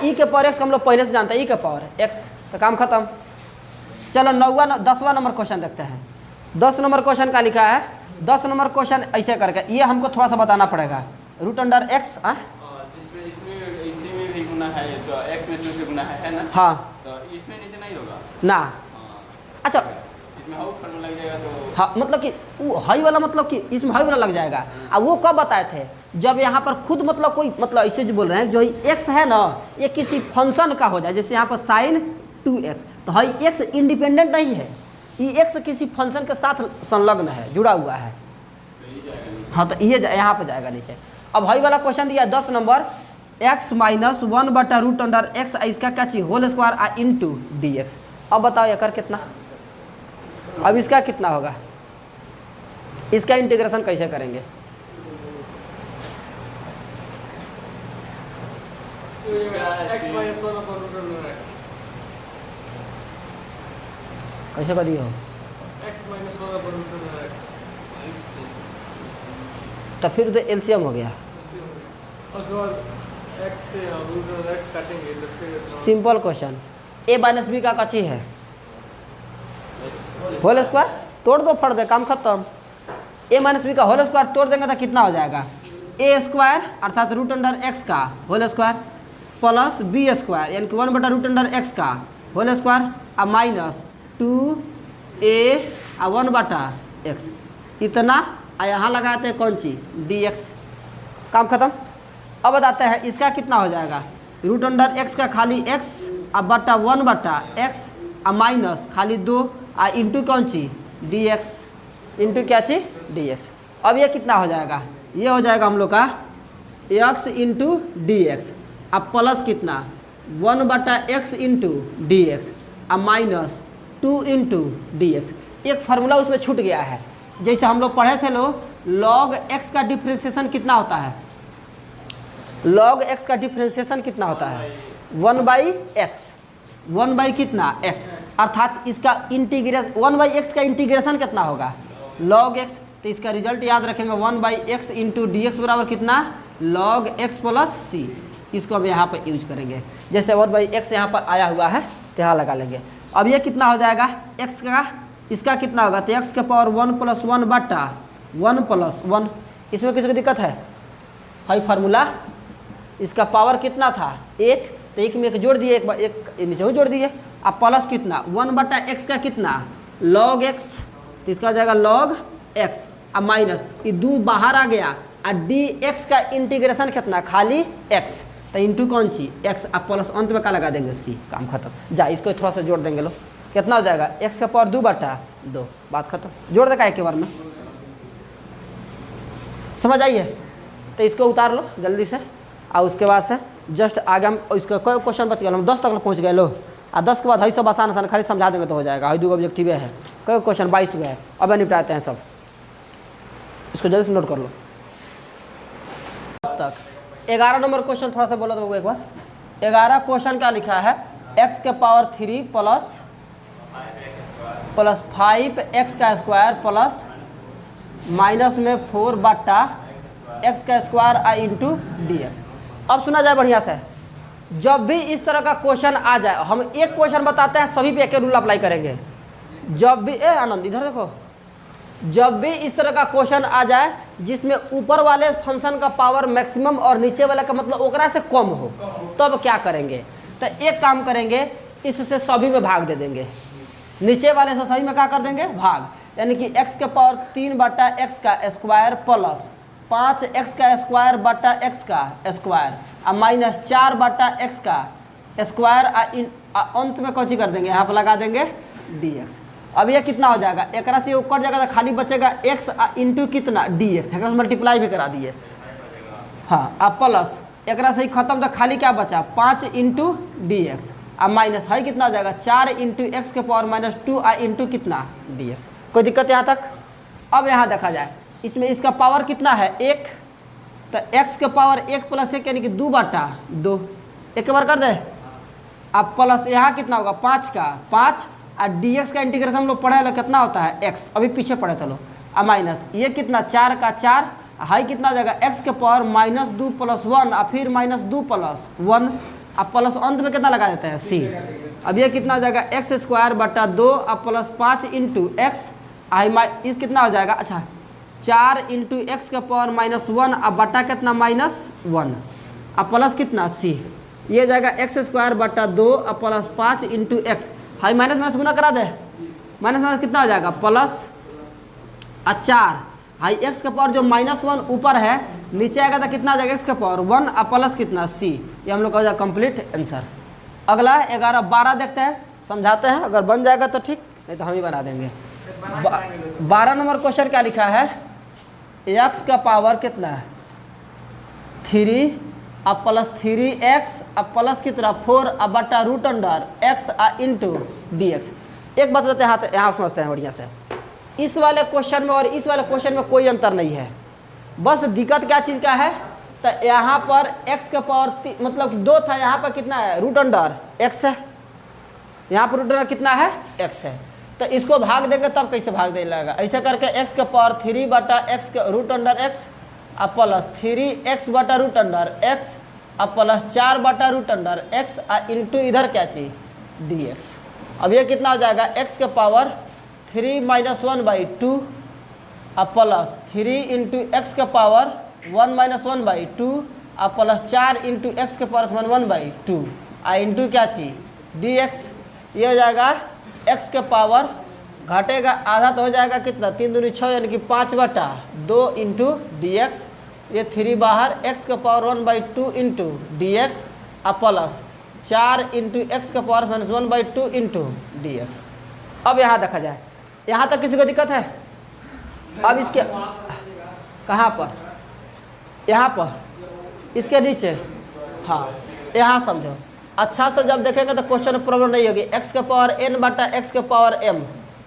ई के पावर एक्स हम लोग पहले से जानते हैं, ई के पावर एक्स, तो काम खत्म। चलो 10वां नंबर क्वेश्चन देखते हैं। 10 नंबर क्वेश्चन का लिखा है, 10 नंबर क्वेश्चन ऐसे करके, ये हमको थोड़ा सा बताना पड़ेगा। √x इसमें भी गुना है तो x में 2 से गुना है ना, हाँ तो इसमें नीचे नहीं होगा ना। अच्छा इसमें हाउ फॉर्मूला लग जाएगा तो हाँ, मतलब कि वो हाई वाला, मतलब कि इसमें हाई वाला लग जाएगा। अब वो कब बताए थे, जब यहाँ पर खुद मतलब कोई मतलब ऐसे जो बोल रहे हैं, जो x है ना ये किसी फंक्शन का हो जाए, जैसे यहाँ पर sin 2x, तो हाई x इंडिपेंडेंट नहीं है, ये x किसी फंक्शन के साथ संलग्न है, जुड़ा हुआ है। हाँ तो ये यहाँ पर जाएगा नीचे। अब हाई वाला क्वेश्चन दिया 10 नंबर, x माइनस 1/√x इसका क्या चाहिए होल स्क्वायर इंटू dx। अब बताओ ये कर कितना, अब इसका कितना होगा, इसका इंटीग्रेशन कैसे करेंगे? x माइनस 1/√x, कैसे कर दिए हो, x माइनस 1/√x, तो फिर तो एलसीएम हो गया। उसके बाद x से √x काटेंगे तो फिर simple question, a minus b का कची है होल स्क्वायर, तोड़ दो फट दे, काम खत्म। a माइनस बी का होल स्क्वायर तोड़ देंगे तो कितना हो जाएगा, a स्क्वायर अर्थात √x का whole square plus b square यानी कि 1/√x का होल स्क्वायर और माइनस 2a 1/x इतना, और यहाँ लगाते हैं कौन सी dx, काम खत्म। अब बताते हैं इसका कितना हो जाएगा, √x का खाली x अब बटा 1/x और माइनस खाली 2 और इंटू कौन सी dx, इंटू क्या चीज dx। अब ये कितना हो जाएगा, ये हो जाएगा हम लोग का x इंटू dx, अब प्लस कितना 1/x इंटू dx और माइनस 2 इंटू dx। एक फार्मूला उसमें छूट गया है, जैसे हम लोग पढ़े थे log x का डिफ्रेंसिएशन कितना होता है, log x का डिफ्रेंसिएशन कितना होता है 1/x, 1 कितना x, अर्थात इसका इंटीग्रेशन 1/x का इंटीग्रेशन कितना होगा log x। तो इसका रिजल्ट याद रखेंगे 1/x इंटू डी एक्स बराबर कितना log x प्लस सी। इसको हम यहाँ पर यूज करेंगे, जैसे 1/x यहाँ पर आया हुआ है तो यहाँ लगा लेंगे। अब ये कितना हो जाएगा x का, इसका कितना होगा तो x के पावर 1 + 1 बटा 1 + 1। इसमें किसी को दिक्कत है भाई? फार्मूला इसका पावर कितना था 1, तो 1 में 1 जोड़ दिए, एक बार एक नीचे जोड़ दिए। अब प्लस कितना 1/x का कितना log x, तो इसका हो जाएगा log x। अब माइनस ये 2 बाहर आ गया और dx का इंटीग्रेशन कितना खाली x, तो इंटू कौन सी x। अब प्लस अंत में क्या लगा देंगे c, काम खत्म। जा इसको थोड़ा सा जोड़ देंगे लो, कितना हो जाएगा x का पावर 2/2, बात खत्म। जोड़ देगा एक बार में, समझ आइए। तो इसको उतार लो जल्दी से, और उसके बाद से जस्ट आगे हम इसका कोई क्वेश्चन बच गया, हम 10 तक पहुँच गए लो। और 10 के बाद हई सब आसान आसान खाली समझा देंगे तो हो जाएगा। हई 2 ऑब्जेक्टिव है, कोई क्वेश्चन 22 गए, अब निपटाते हैं सब। इसको जल्दी से नोट कर लो। तक 11 नंबर क्वेश्चन थोड़ा सा बोलो तो एक बार। 11 क्वेश्चन क्या लिखा है x के पावर 3 प्लस 5x का स्क्वायर प्लस माइनस में 4 बटा x का स्क्वायर आई इंटू डी एक्स। अब सुना जाए बढ़िया से, जब भी इस तरह का क्वेश्चन आ जाए, हम एक क्वेश्चन बताते हैं सभी पे एक रूल अप्लाई करेंगे। जब भी आनंद इधर देखो, जब भी इस तरह का क्वेश्चन आ जाए जिसमें ऊपर वाले फंक्शन का पावर मैक्सिमम और नीचे वाले का मतलब ओकरा से कम हो, तो अब क्या करेंगे, तो एक काम करेंगे, इससे सभी में भाग दे देंगे। नीचे वाले से सभी में क्या कर देंगे भाग, यानी कि x के पावर 3 बटा x का स्क्वायर प्लस 5x का स्क्वायर बटा x का स्क्वायर और माइनस 4 बटा x का स्क्वायर अंत में कौन सी कर देंगे, यहाँ पर लगा देंगे dx। अब ये कितना हो जाएगा, एक से ये कट जाएगा तो खाली बचेगा x इंटू कितना dx, एक मल्टीप्लाई भी करा दिए। हाँ, अब प्लस एक से ही खत्म तो खाली क्या बचा 5 इंटू dx। अब माइनस है कितना हो जाएगा 4 इंटू एक्स के पावर -2 इंटू कितना dx। कोई दिक्कत यहाँ तक? अब यहाँ देखा जाए, इसमें इसका पावर कितना है 1, तो x के पावर 1 + 1 यानी कि 2/2, एक बार कर दे। अब प्लस यहाँ कितना होगा 5 का 5 और dx का इंटीग्रेशन हम लोग पढ़े लो कितना होता है x, अभी पीछे पढ़े चलो। अब माइनस ये कितना 4 का 4, हाई कितना हो जाएगा x के पावर -2 + 1 और फिर -2 + 1, अब प्लस अंत में कितना लगा देते हैं c। अब ये कितना हो जाएगा x² बटा 2 और प्लस 5 इंटू एक्स, इस कितना हो जाएगा, अच्छा 4 इंटू एक्स के पावर -1 और बटा कितना -1 और प्लस कितना c। ये हो जाएगा x² बटा 2 और प्लस 5 इंटू एक्स, हाई माइनस माइनस गुना करा दे, माइनस माइनस कितना हो जाएगा प्लस 4, हाई एक्स का पावर जो -1 ऊपर है नीचे आएगा तो कितना आ जाएगा x का पावर 1 और प्लस कितना c। ये हम लोग का हो जाएगा कंप्लीट आंसर। अगला 11 12 देखते हैं, समझाते हैं, अगर बन जाएगा तो ठीक, नहीं तो हम ही बना देंगे। 12 नंबर क्वेश्चन क्या लिखा है, x का पावर कितना है 3 अब प्लस 3x अब प्लस कितना 4 अब बटा √x इंटू dx। एक बात बताते हैं, यहाँ समझते हैं बढ़िया से, इस वाले क्वेश्चन में और इस वाले क्वेश्चन में कोई अंतर नहीं है, बस दिक्कत क्या चीज़ का है, तो यहाँ पर x का पावर मतलब 2 था, यहाँ पर कितना है √x है, यहाँ पर √x कितना है x है, तो इसको भाग देंगे तब कैसे भाग दे लगेगा, ऐसे करके x का पावर 3 बटा x का √x अब प्लस 3x बटा √x अब प्लस 4 बटा √x इंटू इधर क्या चीज़ dx। अब ये कितना हो जाएगा x के पावर 3 - 1/2 अब प्लस 3 इंटू एक्स के पावर 1 - 1/2 अब प्लस 4 इंटू एक्स के पावर 1/2 इंटू क्या चीज़ dx। ये हो जाएगा x के पावर घटेगा आधा तो हो जाएगा कितना 3 दूनी 6 यानी कि 5/2 इंटू dx। ये 3 बाहर x के पावर 1/2 इंटू dx अब प्लस 4 इंटू एक्स के पावर -1/2 इंटू dx। अब यहाँ देखा जाए, यहाँ तक किसी को दिक्कत है? अब इसके कहाँ पर, यहाँ पर इसके नीचे, हाँ यहाँ समझो अच्छा से, जब देखेंगे तो क्वेश्चन में प्रॉब्लम नहीं होगी। x के पावर n बटा x के पावर m,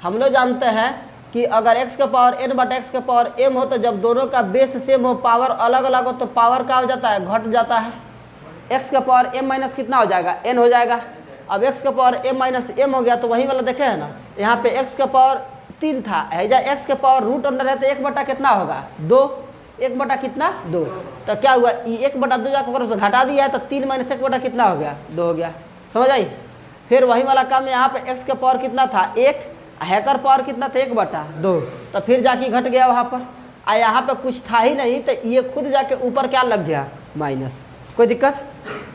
हम लोग जानते हैं कि अगर x के पावर n बटा x के पावर m हो तो जब दोनों का बेस सेम हो पावर अलग अलग हो तो पावर क्या हो जाता है घट जाता है। x के पावर m माइनस कितना हो जाएगा n हो जाएगा, अब x का पावर m माइनस m हो गया, तो वही वाला देखे है ना, यहाँ पे x का पावर 3 था, हैजा x का पावर रूट अंडर है तो 1 बटा कितना होगा 2, 1 बटा कितना 2, तो क्या हुआ ये 1 बटा 2 जाकर उसे घटा दिया है तो 3 माइनस 1 बटा कितना हो गया 2 हो गया। समझ आई। फिर वही वाला काम यहाँ पे x का पावर कितना था 1, हैकर पावर कितना था 1 बटा 2, तो फिर जाके घट गया वहाँ पर। आ यहाँ पे कुछ था ही नहीं तो ये खुद जाके ऊपर क्या लग गया माइनस, कोई दिक्कत।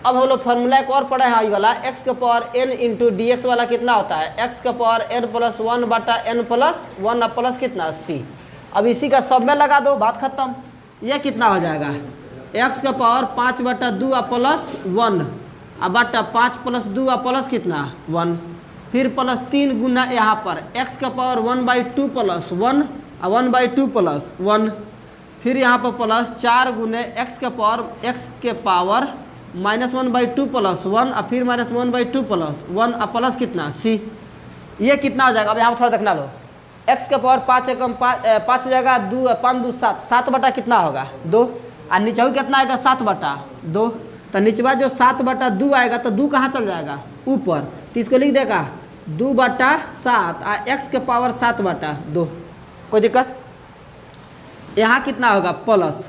अब हम लोग फार्मूला एक और पढ़े हैं आई वाला, x का power n into d x वाला कितना होता है x का पावर n प्लस 1 बटा n प्लस 1 प्लस कितना c। अब इसी का सब में लगा दो, बात खत्म। ये कितना हो जाएगा x का पावर 5 बटा 2 प्लस 1 बटा 5 प्लस 2 प्लस कितना 1, फिर प्लस 3 गुना यहाँ पर x का पावर 1/2 प्लस 1 1/2 प्लस 1, फिर यहाँ पर प्लस 4 गुने x के पावर माइनस 1/2 प्लस 1 और फिर माइनस 1/2 प्लस 1 प्लस कितना c। ये कितना हो जाएगा, अब यहाँ पर थोड़ा देखना लो, x का पावर 5 एकम 5 हो जाएगा, 2 5 2 7, 7 बटा कितना होगा 2, और नीचे कितना आएगा 7 बटा 2, तो निचवा जो 7 बटा 2 आएगा तो 2 कहाँ चल जाएगा ऊपर, तो इसको लिख देगा 2 बटा 7 और x के पावर 7 बटा 2, कोई दिक्कत। यहाँ कितना होगा प्लस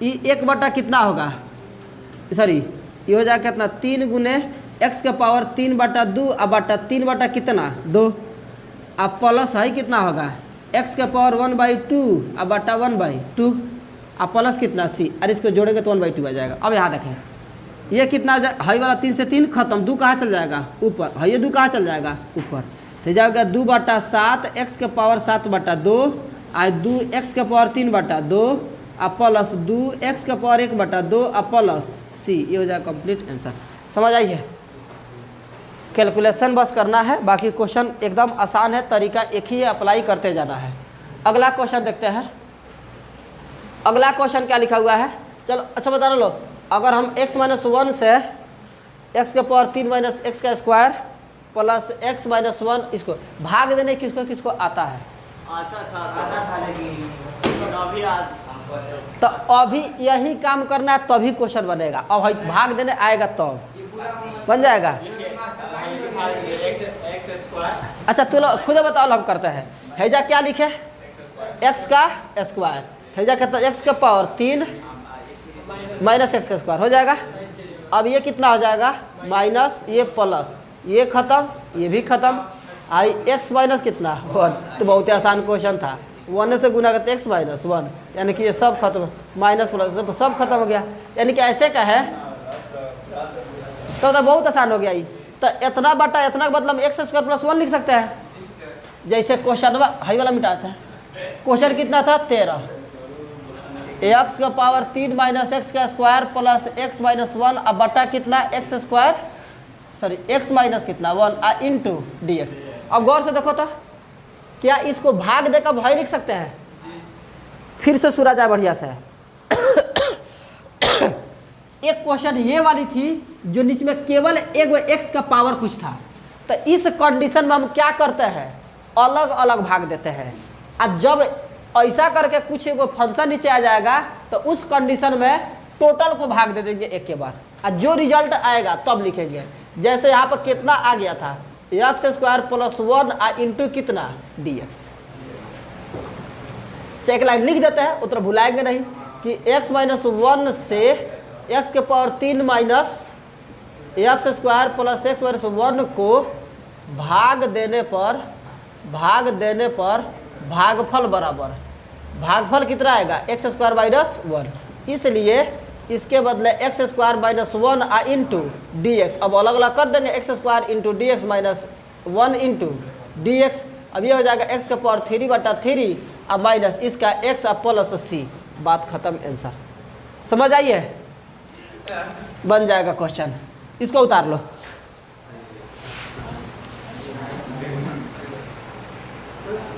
ये 1 बटा कितना होगा, सॉरी ये हो जाएगा कितना 3 गुने x का पावर 3 बटा 2 और बटा 3 बटा कितना 2, अब प्लस है कितना होगा x का पावर 1/2 और बटा 1/2 और प्लस कितना c, और इसको जोड़ेंगे तो 1/2 आ जाएगा। अब यहाँ देखें ये कितना हाई वाला 3 से 3 खत्म, 2 कहाँ चल जाएगा ऊपर, है ये 2 कहाँ चल जाएगा ऊपर, तो जाएगा 2 बटा 7 x के पावर 7 बटा 2 और 2 x के पावर 3 बटा 2 और प्लस 2 x के पावर 1 बटा 2 और प्लस c। ये हो जाएगा कंप्लीट आंसर। समझ आई है। कैलकुलेशन बस करना है, बाकी क्वेश्चन एकदम आसान है, तरीका एक ही है, अप्लाई करते जाना है। अगला क्वेश्चन देखते हैं। अगला क्वेश्चन क्या लिखा हुआ है, चलो अच्छा बता लो, अगर हम x माइनस 1 से x के पावर 3 माइनस एक्स का स्क्वायर प्लस x माइनस 1 इसको भाग देने किसको किसको आता है, आता था लेकिन अभी तो अभी यही काम करना है तभी क्वेश्चन बनेगा। अब भाग देने आएगा तो बन जाएगा। अच्छा चलो खुद बताओ, हम करते हैं। हैजा क्या लिखे x का स्क्वायर, हैजा कहता है x का पावर 3 माइनस एक्स का स्क्वायर हो जाएगा। अब ये कितना हो जाएगा माइनस ये प्लस ये खत्म ये भी खत्म, आई x माइनस कितना 1, तो बहुत ही आसान क्वेश्चन था। 1 से गुना करते x माइनस 1, यानी कि ये सब खत्म, माइनस प्लस तो सब खत्म हो गया, यानी कि ऐसे का है तो बहुत आसान हो गया। ये तो इतना बटा इतना का मतलब x स्क्वायर प्लस 1 लिख सकते हैं। जैसे क्वेश्चन हाई वाला मिटाते हैं, क्वेश्चन कितना था 13, x का पावर 3 माइनस एक्स का स्क्वायर प्लस x माइनस 1 अब बटा कितना x square sorry x minus कितना 1 इंटू डी एक्स। अब गौर से देखो तो क्या इसको भाग देकर भाई लिख सकते हैं, फिर से सुना जाए बढ़िया से। एक क्वेश्चन ये वाली थी जो नीचे में केवल एक x का पावर कुछ था, तो इस कंडीशन में हम क्या करते हैं अलग अलग भाग देते हैं। और जब ऐसा करके कुछ एगो फंक्शन नीचे आ जाएगा तो उस कंडीशन में टोटल को भाग दे देंगे एक के बार, और जो रिजल्ट आएगा तब लिखेंगे। जैसे यहाँ पर कितना आ गया था एक्स स्क्वायर प्लस 1 इंटू कितना डी एक्स। एक लाइन लिख देते हैं, उतना भुलाएंगे नहीं कि x माइनस 1 से x के power 3 minus x square plus x minus 1 को भाग देने पर भागफल बराबर, भागफल कितना आएगा एक्स स्क्वायर माइनस 1, इसलिए इसके बदले x square minus 1 into d x. अब अलग अलग कर देंगे, x square into d x minus 1 into d x. अब ये हो जाएगा एक्स का पावर 3 बटा 3 अब माइनस इसका एक्स अब प्लस सी, बात खत्म, आंसर। समझ आइए, बन जाएगा क्वेश्चन। इसको उतार लो।